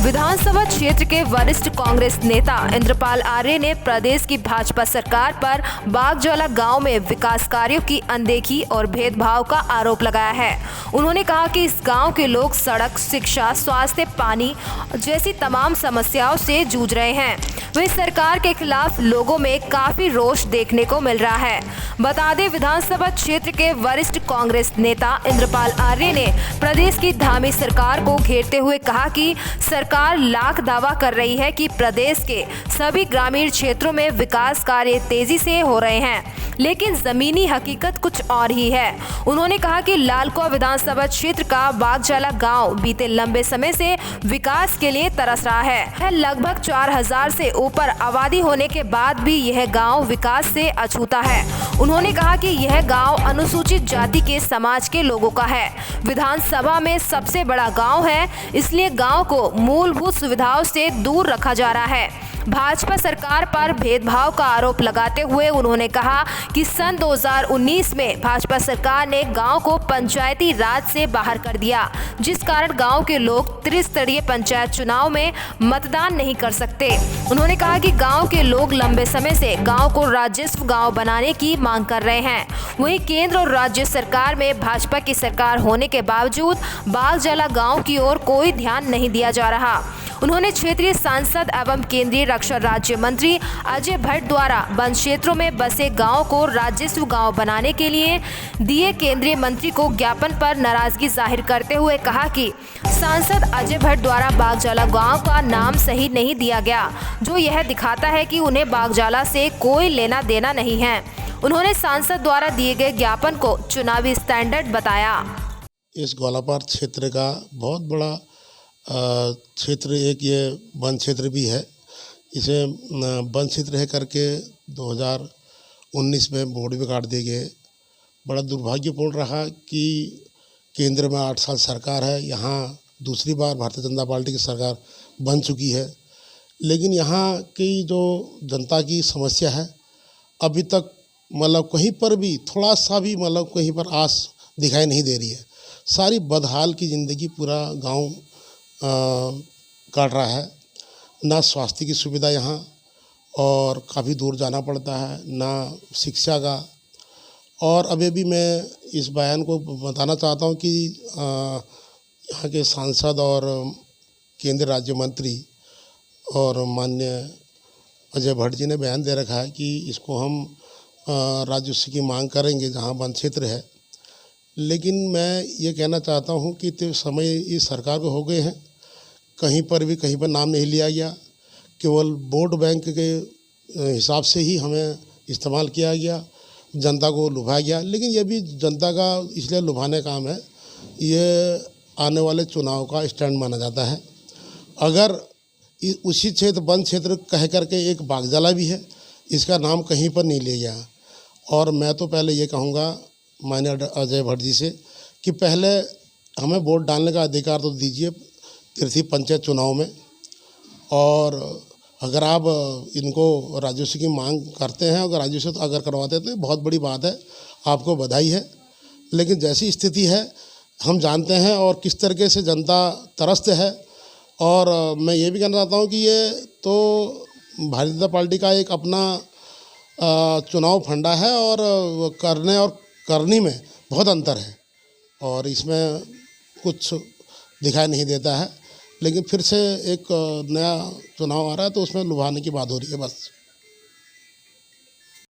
विधानसभा क्षेत्र के वरिष्ठ कांग्रेस नेता इंद्रपाल आर्य ने प्रदेश की भाजपा सरकार पर बागजौला गांव में विकास कार्यों की अनदेखी और भेदभाव का आरोप लगाया है। उन्होंने कहा कि इस गांव के लोग सड़क, शिक्षा, स्वास्थ्य, पानी जैसी तमाम समस्याओं से जूझ रहे हैं। वहीं सरकार के खिलाफ लोगों में काफी रोष देखने को मिल रहा है। बता दें, विधानसभा क्षेत्र के वरिष्ठ कांग्रेस नेता इंद्रपाल आर्य ने प्रदेश की धामी सरकार को घेरते हुए कहा कि सरकार लाख दावा कर रही है कि प्रदेश के सभी ग्रामीण क्षेत्रों में विकास कार्य तेजी से हो रहे हैं, लेकिन जमीनी हकीकत कुछ और ही है। उन्होंने कहा कि लालकुआं विधानसभा क्षेत्र का बागजौला गांव बीते लंबे समय से विकास के लिए तरस रहा है। लगभग 4000 से ऊपर आबादी होने के बाद भी यह गांव विकास से अछूता है। उन्होंने कहा कि यह गांव अनुसूचित जाति के समाज के लोगों का है। विधानसभा में सबसे बड़ा गांव है, इसलिए गांव को मूलभूत सुविधाओं से दूर रखा जा रहा है। भाजपा सरकार पर भेदभाव का आरोप लगाते हुए उन्होंने कहा कि सन 2019 में भाजपा सरकार ने गांव को पंचायती राज से बाहर कर दिया, जिस कारण गांव के लोग त्रिस्तरीय पंचायत चुनाव में मतदान नहीं कर सकते। उन्होंने कहा कि गांव के लोग लंबे समय से गांव को राजस्व गांव बनाने की मांग कर रहे हैं। वहीं केंद्र और राज्य सरकार में भाजपा की सरकार होने के बावजूद बागजौला गांव की ओर कोई ध्यान नहीं दिया जा रहा। उन्होंने क्षेत्रीय सांसद एवं केंद्रीय रक्षा राज्य मंत्री अजय भट्ट द्वारा वन क्षेत्रों में बसे गांव को राजस्व गांव बनाने के लिए दिए केंद्रीय मंत्री को ज्ञापन पर नाराजगी जाहिर करते हुए कहा कि सांसद अजय भट्ट द्वारा बागजौला गांव का नाम सही नहीं दिया गया, जो यह दिखाता है कि उन्हें बागजौला से कोई लेना देना नहीं है। उन्होंने सांसद द्वारा दिए गए ज्ञापन को चुनावी स्टैंडर्ड बताया। इस ग्वालापार क्षेत्र का बहुत बड़ा क्षेत्र एक ये वन क्षेत्र भी है। इसे वन क्षेत्र रह करके 2019 में बोर्ड भी काट दिए गए। बड़ा दुर्भाग्यपूर्ण रहा कि केंद्र में 8 साल सरकार है, यहाँ दूसरी बार भारतीय जनता पार्टी की सरकार बन चुकी है, लेकिन यहाँ की जो जनता की समस्या है अभी तक मतलब कहीं पर भी थोड़ा सा भी मतलब कहीं पर आस दिखाई नहीं दे रही है। सारी बदहाल की ज़िंदगी पूरा गांव काट रहा है। ना स्वास्थ्य की सुविधा यहाँ और काफ़ी दूर जाना पड़ता है, ना शिक्षा का। और अभी भी मैं इस बयान को बताना चाहता हूँ कि यहाँ के सांसद और केंद्रीय राज्य मंत्री और माननीय अजय भट्ट जी ने बयान दे रखा है कि इसको हम राजस्व की मांग करेंगे जहाँ वन क्षेत्र है। लेकिन मैं ये कहना चाहता हूँ कि तो समय इस सरकार को हो गए हैं, कहीं पर नाम नहीं लिया गया, केवल वोट बैंक के हिसाब से ही हमें इस्तेमाल किया गया, जनता को लुभाया गया। लेकिन ये भी जनता का इसलिए लुभाने का काम है, ये आने वाले चुनाव का स्टैंड माना जाता है। अगर उसी क्षेत्र वन क्षेत्र कह करके एक बागजौला भी है, इसका नाम कहीं पर नहीं लिया गया। और मैं तो पहले ये कहूँगा माननीय अजय भट्ट जी से कि पहले हमें वोट डालने का अधिकार तो दीजिए तृतीय पंचायत चुनाव में, और अगर आप इनको राजस्व की मांग करते हैं, अगर राजस्व अगर करवाते हैं तो बहुत बड़ी बात है, आपको बधाई है। लेकिन जैसी स्थिति है हम जानते हैं और किस तरीके से जनता त्रस्त है। और मैं ये भी कहना चाहता हूँ कि ये तो भारतीय जनता पार्टी का एक अपना चुनाव फंडा है और करने और करनी में बहुत अंतर है, और इसमें कुछ दिखाई नहीं देता है। लेकिन फिर से एक नया चुनाव आ रहा है तो उसमें लुभाने की बात हो रही है बस।